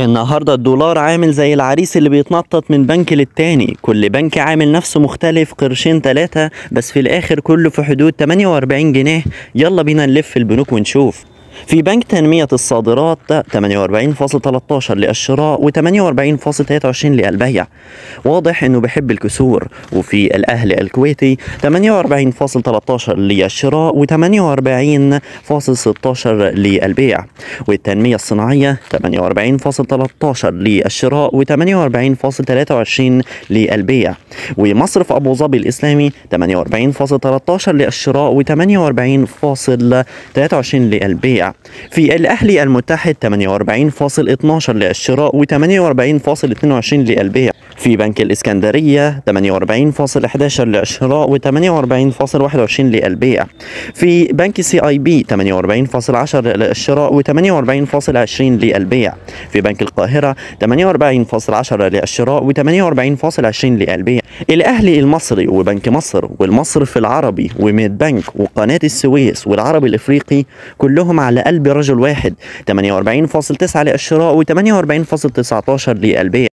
النهاردة الدولار عامل زي العريس اللي بيتنطط من بنك للتاني. كل بنك عامل نفسه مختلف، قرشين تلاتة بس في الآخر كله في حدود 48 جنيه. يلا بينا نلف البنوك ونشوف. في بنك تنمية الصادرات 48.13 للشراء و48.23 للبيع، واضح انه بحب الكسور. وفي الاهلي الكويتي 48.13 للشراء و48.16 للبيع. والتنمية الصناعية 48.13 للشراء و48.23 للبيع. ومصرف ابو ظبي الاسلامي 48.13 للشراء و48.23 للبيع. في الأهلي المتحد 48.12 للشراء و48.22 للبيع. في بنك الإسكندرية 48.11 للشراء و48.21 للبيع. في بنك CIB 48.10 للشراء و48.20 للبيع. في بنك القاهرة 48.10 للشراء و48.20 للبيع. الأهلي المصري وبنك مصر والمصرف العربي وميد بنك وقناة السويس والعربي الإفريقي كلهم على قلب رجل واحد، 48.9 للشراء و48.19 للبيع.